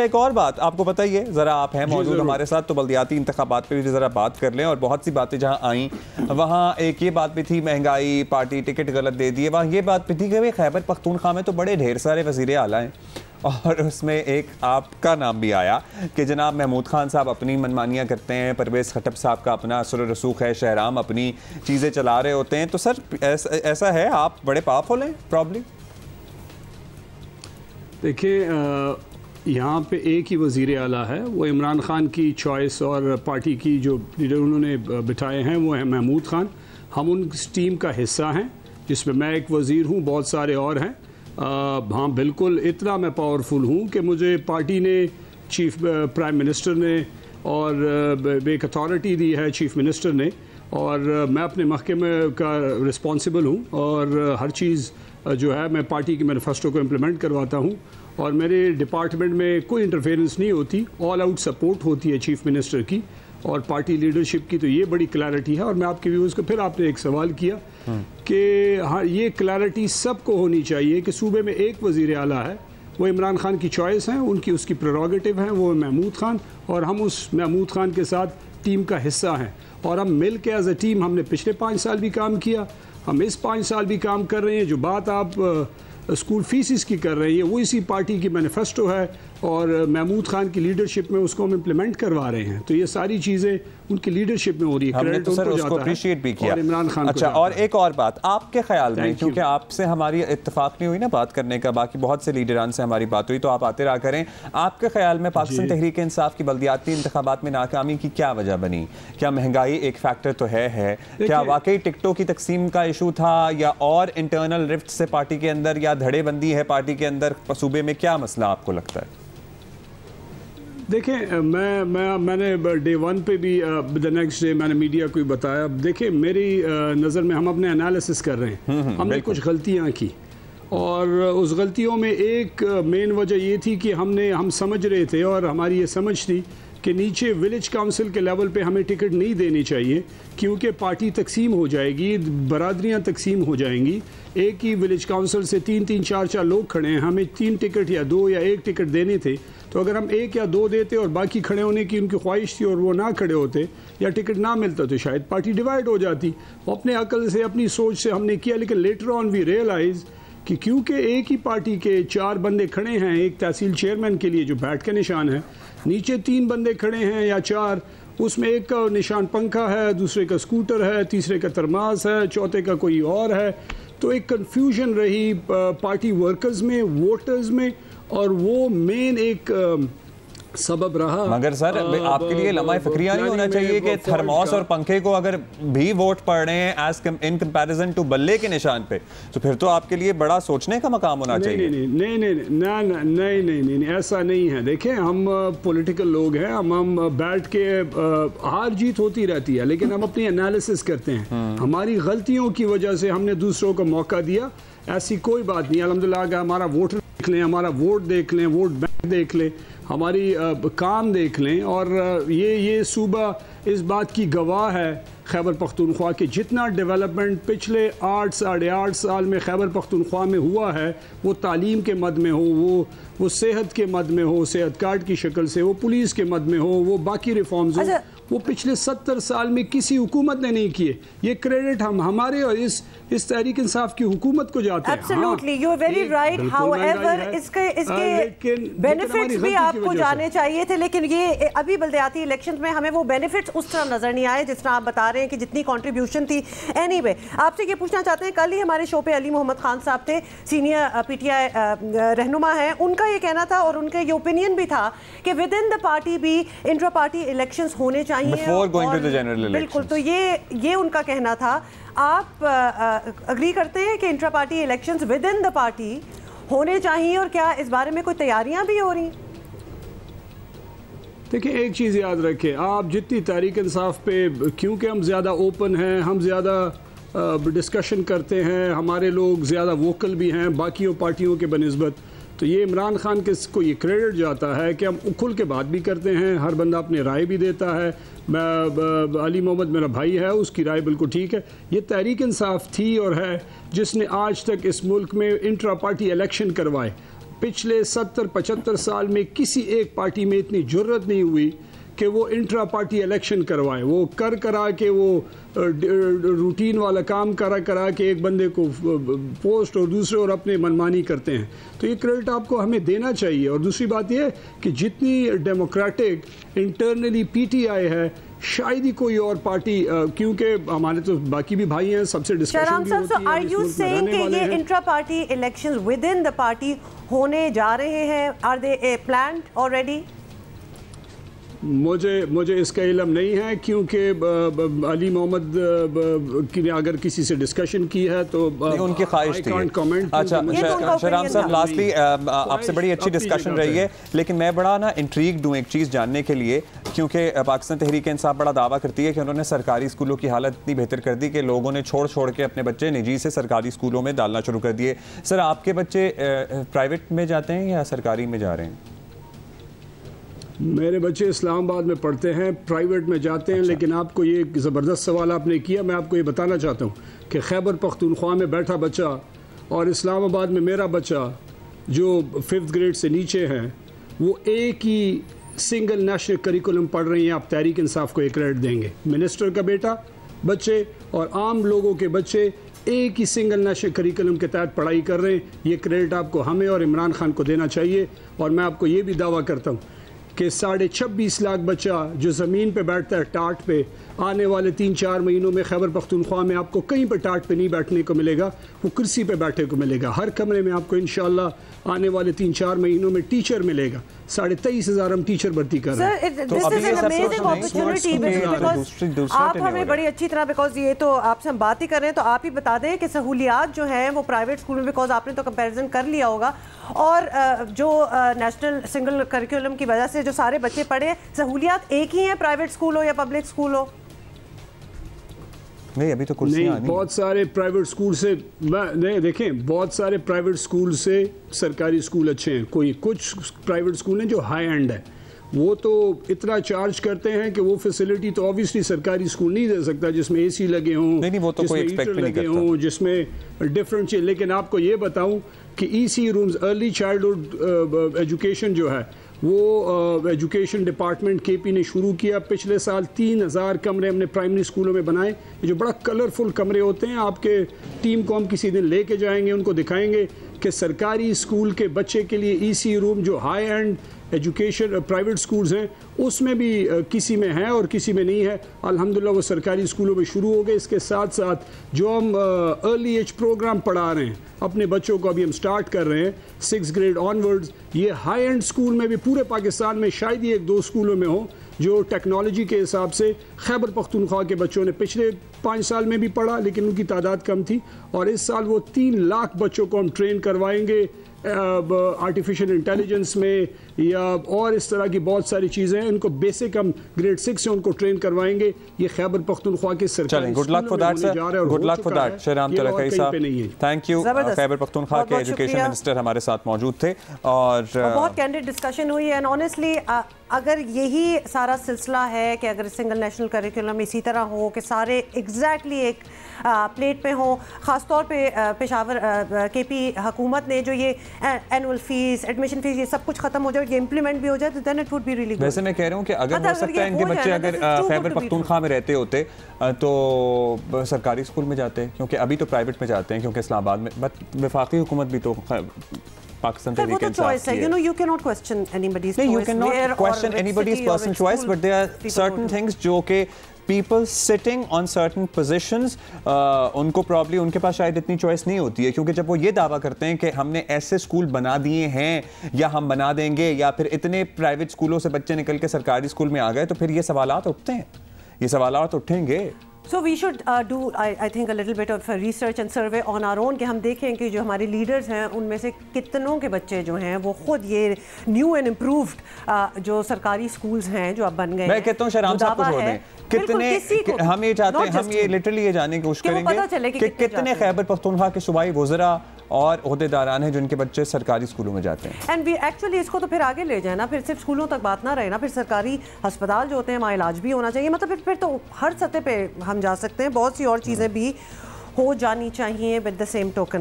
ایک اور بات آپ کو پتہ ہی ہے، ذرا آپ ہیں موجود ہمارے ساتھ تو بلدیاتی انتخابات پہ بھی ذرا بات کر لیں، اور بہت سی باتیں جہاں آئیں وہاں ایک یہ بات بھی تھی مہنگائی، پارٹی ٹکٹ غلط دے دیے، وہاں یہ بات بھی تھی کہ خیبر پختونخوا میں تو بڑے ڈھیر سارے وزیر اعلیٰ ہیں، اور اس میں ایک آپ کا نام بھی آیا کہ جناب محمود خان صاحب اپنی منمانیاں کرتے ہیں، پرویز خٹک صاحب کا اپنا اثر و رسوخ ہے، شہرام اپنی چیزیں چلا رہے ہوتے ہیں، تو سر ایسا ہے آپ بڑے پاورفل ہیں پرابلی؟ دیکھیں یہاں پہ ایک ہی وزیر اعلیٰ ہے، وہ عمران خان کی چوائس اور پارٹی کی جو لیڈر انہوں نے بٹھائے ہیں وہ ہیں محمود خان. ہم ان ٹیم کا حصہ ہیں جس میں ایک وزیر ہوں، بہت سارے اور ہیں. ہاں بالکل اتنا میں پاورفل ہوں کہ مجھے پارٹی نے چیف پرائم منسٹر نے اور ایک اتھارٹی دی ہے چیف منسٹر نے، اور میں اپنے محکمے کا رسپانسبل ہوں، اور ہر چیز جو ہے میں پارٹی کی مینیفیسٹو کو امپلیمنٹ کرواتا ہوں، اور میرے ڈپارٹمنٹ میں کوئی انٹرفیئرنس نہیں ہوتی، آل آؤٹ سپورٹ ہوتی ہے چیف منسٹر کی اور پارٹی لیڈرشپ کی. تو یہ بڑی کلیئرٹی ہے. اور میں آپ کے ویوز کو پھر آپ نے ایک سوال کیا کہ ہاں یہ کلیئرٹی سب کو ہونی چاہیے کہ صوبے میں ایک وزیر اعلیٰ ہے، وہ عمران خان کی چوائس ہیں، اس کی پریروگیٹو ہیں، وہ محمود خان، اور ہم اس محمود خان کے ساتھ ٹیم کا حصہ ہیں، اور ہم مل کے ایز اے ٹیم ہم نے پچھلے 5 سال بھی کام کیا، ہم اس 5 سال بھی کام کر رہے ہیں. جو بات آپ اسکول فیسز کی کر رہے ہیں وہ اسی پارٹی کی مینیفیسٹو ہے، اور محمود خان کی لیڈرشپ میں اس کو ہم امپلیمنٹ کروا رہے ہیں. تو یہ ساری چیزیں ان کی لیڈرشپ میں ہو رہی ہے، ہم نے تو سر اس کو اپریشیٹ بھی کیا. اور عمران خان اچھا، اور ایک اور بات آپ کے خیال میں، کیونکہ آپ سے ہماری اتفاق نہیں ہوئی نا بات کرنے کا، باقی بہت سے لیڈران سے ہماری بات ہوئی تو آپ آتے رہا کریں، آپ کے خیال میں پاکستان تحریک انصاف کی بلدیاتی انتخابات میں ناکامی کی کیا وجہ بنی؟ کیا مہنگائی ایک فیکٹر تو ہے، کیا واقعی ٹکٹوں کی تقسیم کا ایشو تھا، یا اور انٹرنل رفٹ سے پارٹی کے اندر، یا دھڑے بندی ہے پارٹی کے اندر صوبے میں؟ کیا مسئلہ آپ کو لگتا ہے؟ دیکھیں میں نے ڈے 1 پہ بھی دا نیکسٹ ڈے میں نے میڈیا کو بتایا. دیکھیں میری نظر میں ہم اپنے انالیسس کر رہے ہیں، ہم نے کچھ غلطیاں کی، اور اس غلطیوں میں ایک مین وجہ یہ تھی کہ ہم سمجھ رہے تھے، اور ہماری یہ سمجھ تھی کہ نیچے ولیج کاؤنسل کے لیول پہ ہمیں ٹکٹ نہیں دینی چاہیے، کیونکہ پارٹی تقسیم ہو جائے گی، برادریاں تقسیم ہو جائیں گی. ایک ہی ولیج کاؤنسل سے 3 4 لوگ کھڑے ہیں، ہمیں 3 ٹکٹ یا 2 یا 1 ٹکٹ دینے تھے. تو اگر ہم 1 یا 2 دیتے اور باقی کھڑے ہونے کی ان کی خواہش تھی اور وہ نہ کھڑے ہوتے یا ٹکٹ نہ ملتا تو شاید پارٹی ڈیوائیڈ ہو جاتی. اپنے عقل سے اپنی سوچ سے ہم نے کیا، لیکن لیٹر آن وی ریئلائز کہ کیونکہ ایک ہی پارٹی کے 4 بندے کھڑے ہیں ایک تحصیل چیئرمین کے لیے جو بیٹ کا نشان ہے، نیچے 3 بندے کھڑے ہیں یا 4، اس میں ایک کا نشان پنکھا ہے، دوسرے کا سکوٹر ہے، تیسرے کا ترماس ہے، چوتھے کا کوئی اور ہے. تو ایک کنفیوژن رہی پارٹی ورکرز میں، ووٹرز میں، اور وہ مین ایک سبب رہا. مگر سر آپ کے لیے لمحہ فکریہ نہیں ہونا چاہیے کہ تھرموس اور پنکھے کو اگر بھی ووٹ پڑ رہے ہیں ایز ان کمپیریزن ٹو بلے کے نشان پہ، تو پھر تو آپ کے لیے بڑا سوچنے کا مقام ہونا چاہیے. نہیں ایسا نہیں ہے. دیکھیں ہم پولیٹیکل لوگ ہیں، ہم بیٹھ کے ہار جیت ہوتی رہتی ہے، لیکن ہم اپنی انالیسس کرتے ہیں. ہماری غلطیوں کی وجہ سے ہم نے دوسروں کو موقع دیا، ایسی کوئی بات نہیں. الحمدللہ کہ ہمارا ووٹر دیکھ لیں، ہمارا ووٹ دیکھ لیں، ووٹ بینک دیکھ لیں، ہماری کام دیکھ لیں، اور یہ صوبہ اس بات کی گواہ ہے خیبر پختونخوا کہ جتنا ڈیولپمنٹ پچھلے 8 ساڑھے 8 سال میں خیبر پختونخوا میں ہوا ہے، وہ تعلیم کے مد میں ہو، وہ صحت کے مد میں ہو، صحت کارڈ کی شکل سے، وہ پولیس کے مد میں ہو، وہ باقی ریفارمز ہو، وہ پچھلے 70 سال میں کسی حکومت نے نہیں کیے. یہ کریڈٹ ہمارے اور اس تحریک انصاف کی حکومت کو جاتے ہیں. Absolutely, you are very right. However, اس کے بینیفٹس بھی آپ کو جانے چاہیے تھے، لیکن یہ ابھی بلدیاتی الیکشنز میں ہمیں وہ بینیفٹس اس طرح نظر نہیں آئے جس طرح آپ بتا رہے ہیں کہ جتنی کنٹریبیوشن تھی. اینی وے آپ سے یہ پوچھنا چاہتے ہیں، کل ہی ہمارے شو پہ علی محمد خان صاحب تھے، سینئر پی ٹی آئی رہنما ہیں، ان کا یہ کہنا تھا اور ان کا یہ اوپینین بھی تھا کہ ود ان دا پارٹی بھی انٹرا پارٹی الیکشنز ہونے چاہیے. بالکل، تو یہ ان کا کہنا تھا. آپ اگری کرتے ہیں کہ intra party elections with in the party ہونے چاہیے، اور کیا اس بارے میں کوئی تیاریاں بھی ہو رہی ہیں؟ دیکھیں ایک چیز یاد رکھیں، آپ جتنی تحریک انصاف پہ، کیونکہ ہم زیادہ اوپن ہیں، ہم زیادہ ڈسکشن کرتے ہیں، ہمارے لوگ زیادہ ووکل بھی ہیں باقیوں پارٹیوں کے بنسبت، تو یہ عمران خان کو یہ کریڈٹ جاتا ہے کہ ہم کھل کے بات بھی کرتے ہیں، ہر بندہ اپنے رائے بھی دیتا ہے. علی محمد میرا بھائی ہے، اس کی رائے بالکل ٹھیک ہے. یہ تحریک انصاف تھی اور ہے جس نے آج تک اس ملک میں انٹرا پارٹی الیکشن کروائے. پچھلے 70-75 سال میں کسی ایک پارٹی میں اتنی جرت نہیں ہوئی کہ وہ انٹرا پارٹی الیکشن کروائے. وہ کرا کے وہ روٹین والا کام کرا کے ایک بندے کو پوسٹ اور دوسرے اور اپنے منمانی کرتے ہیں. تو یہ کریڈٹ آپ کو ہمیں دینا چاہیے. اور دوسری بات یہ ہے کہ جتنی democratic internally P T I ہے شاید ہی کوئی اور پارٹی, کیونکہ ہمارے تو باقی بھی بھائی ہیں, سب سے ڈسکشن بھی ہوتی ہے. are you saying کہ یہ intra party elections within the party ہونے جا رہے ہیں؟ are they planned already؟ مجھے اس کا علم نہیں ہے, کیونکہ علی محمد اگر کسی سے ڈسکشن کی ہے تو ان کی خواہش تھی. اچھا شہرام صاحب, لاسٹلی آپ سے بڑی اچھی ڈسکشن رہی ہے, لیکن میں بڑا نا انٹریگڈ ہوں ایک چیز جاننے کے لیے, کیونکہ پاکستان تحریک انصاف بڑا دعویٰ کرتی ہے کہ انہوں نے سرکاری اسکولوں کی حالت اتنی بہتر کر دی کہ لوگوں نے چھوڑ کے اپنے بچے نجی سے سرکاری اسکولوں میں ڈالنا شروع کر دیے. سر, آپ کے بچے پرائیویٹ میں جاتے ہیں یا سرکاری میں جا رہے ہیں؟ میرے بچے اسلام آباد میں پڑھتے ہیں, پرائیویٹ میں جاتے ہیں. لیکن آپ کو یہ زبردست سوال آپ نے کیا, میں آپ کو یہ بتانا چاہتا ہوں کہ خیبر پختونخوا میں بیٹھا بچہ اور اسلام آباد میں میرا بچہ جو 5th گریڈ سے نیچے ہیں, وہ ایک ہی سنگل نیشنل کریکولم پڑھ رہے ہیں. آپ تحریک انصاف کو ایک کریڈٹ دیں گے. منسٹر کا بیٹا بچے اور عام لوگوں کے بچے ایک ہی سنگل نیشنل کریکولم کے تحت پڑھائی کر رہے ہیں. یہ کریڈٹ آپ کو, ہمیں اور عمران خان کو دینا چاہیے. اور میں آپ کو یہ بھی دعویٰ کرتا ہوں کہ 26.5 لاکھ بچہ جو زمین پہ بیٹھتا ہے ٹاٹ پہ, آنے والے 3-4 مہینوں میں خیبر پختونخوا میں آپ کو کہیں پہ ٹاٹ پہ نہیں بیٹھنے کو ملے گا, وہ کرسی پہ بیٹھے کو ملے گا. ہر کمرے میں آپ کو انشاءاللہ آنے والے 3-4 مہینوں میں ٹیچر ملے گا. 23,500 ہم ٹیچر بھرتی کر رہے ہیں. آپ ہمیں بڑی اچھی طرح, بیکاز یہ تو آپ سے ہم بات ہی کر رہے ہیں, تو آپ ہی بتا دیں کہ سہولیات جو ہیں وہ پرائیویٹ اسکول میں, بیکاز آپ نے تو کمپیریزن کر لیا ہوگا, اور جو نیشنل سنگل کریکولم کی وجہ سے جو سارے بچے پڑھے, سہولیات ایک ہی ہیں پرائیویٹ اسکول ہو یا پبلک اسکول ہو؟ نہیں, ابھی تو کرسیاں نہیں. بہت سارے پرائیویٹ اسکول سے نہیں, دیکھیں بہت سارے پرائیویٹ اسکول سے سرکاری اسکول اچھے ہیں. کچھ پرائیویٹ اسکول ہیں جو ہائی اینڈ ہے, وہ تو اتنا چارج کرتے ہیں کہ وہ فیسلٹی تو آبویسلی سرکاری اسکول نہیں دے سکتا, جس میں اے سی لگے ہوں, جس میں ہیٹر لگے ہوں, جس میں ڈفرینٹ چیز. لیکن آپ کو یہ بتاؤں کہ ای سی رومز, ارلی چائلڈہڈ ایجوکیشن جو ہے وہ ایجوکیشن ڈپارٹمنٹ کے پی نے شروع کیا. پچھلے سال 3,000 کمرے ہم نے پرائمری اسکولوں میں بنائے, جو بڑا کلرفل کمرے ہوتے ہیں. آپ کے ٹیم کو ہم کسی دن لے کے جائیں گے, ان کو دکھائیں گے کہ سرکاری اسکول کے بچے کے لیے ای سی روم جو high and education private schools ہیں اس میں بھی کسی میں ہے اور کسی میں نہیں ہے. الحمدللہ وہ سرکاری اسکولوں میں شروع ہو گئے. اس کے ساتھ ساتھ جو ہم ارلی ایج پروگرام پڑھا رہے ہیں اپنے بچوں کو, ابھی ہم سٹارٹ کر رہے ہیں 6 گریڈ آن ورڈز, یہ ہائی اینڈ اسکول میں بھی پورے پاکستان میں شاید ہی 1-2 اسکولوں میں ہوں جو ٹیکنالوجی کے حساب سے. خیبر پختونخوا کے بچوں نے پچھلے 5 سال میں بھی پڑھا, لیکن ان کی تعداد کم تھی, اور اس سال وہ 3 لاکھ بچوں کو ہم ٹرین کروائیں گے آرٹیفیشل انٹیلیجنس میں یا اور اس طرح کی بہت ساری چیزیں ہیں. ان کو بیسک ہم گریڈ 6 سے ان کو ٹرین کروائیں گے. یہ خیبر پختونخوا کے سرکاری good luck for that sir, good luck for that. Shahram تلقائی صاحب, تھینک یو. خیبر پختونخوا کے ایجوکیشن منسٹر ہمارے ساتھ موجود تھے, اور بہت کینڈیڈ ڈسکشن ہوئی. اینڈ آنیسٹلی اگر یہی سارا سلسلہ ہے کہ اگر سنگل نیشنل کریکولم اسی طرح ہو کہ سارے ایگزیکٹلی ایک پلیٹ پہ ہوں, خاص طور پہ پشاور کے پی حکومت نے جو یہ اینول فیس, ایڈمیشن فیس, یہ سب کچھ ختم ہو جائے, یہ امپلیمنٹ بھی ہو جائے, تو then it would be really good. ویسے میں کہہ رہا ہوں کہ اگر ہو سکتا ہے ان کے بچے اگر خیبر پختونخوا میں رہتے ہوتے تو سرکاری اسکول میں جاتے, کیونکہ ابھی تو پرائیویٹ میں جاتے ہیں, کیونکہ اسلام آباد میں وفاقی حکومت بھی تو پاکستان تحریک انصاف کی ہے. You cannot question anybody's choice. You cannot question anybody's personal choice, but there are certain things جو کہ people sitting on certain positions ان کو probably ان کے پاس شاید اتنی چوائس نہیں ہوتی ہے, کیونکہ جب وہ یہ دعویٰ کرتے ہیں کہ ہم نے ایسے اسکول بنا دیے ہیں یا ہم بنا دیں گے, یا پھر اتنے پرائیویٹ اسکولوں سے بچے نکل کے سرکاری اسکول میں آ گئے, تو پھر یہ سوالات اٹھتے ہیں, یہ سوالات اٹھیں گے. So we should do, I think, a little bit of research and survey on our own, کہ ہم دیکھیں کہ جو ہمارے لیڈرز ہیں ان میں سے کتنوں کے بچے جو ہیں وہ خود یہ نیو اینڈ امپرووڈ جو سرکاری اسکولز ہیں جو اب بن گئے ہیں. میں کہتا ہوں شہرام صاحب کو چھوڑ دیں, کتنے ہم یہ چاہتے ہیں, ہم یہ لٹرلی یہ جاننے کی کوشش کریں گے کہ کتنے خیبر پختونخوا کے صوبائی وزراء اور عہدیداران ہیں جن کے بچے سرکاری اسکولوں میں جاتے ہیں. اینڈ ایکچولی اس کو تو پھر آگے لے جائیں نا, پھر صرف اسکولوں تک بات نہ رہے نا, پھر سرکاری ہسپتال جو ہوتے ہیں وہاں علاج بھی ہونا چاہیے. مطلب پھر تو ہر سطح پہ ہم جا سکتے ہیں, بہت سی اور چیزیں بھی ہو جانی چاہیے. With the same token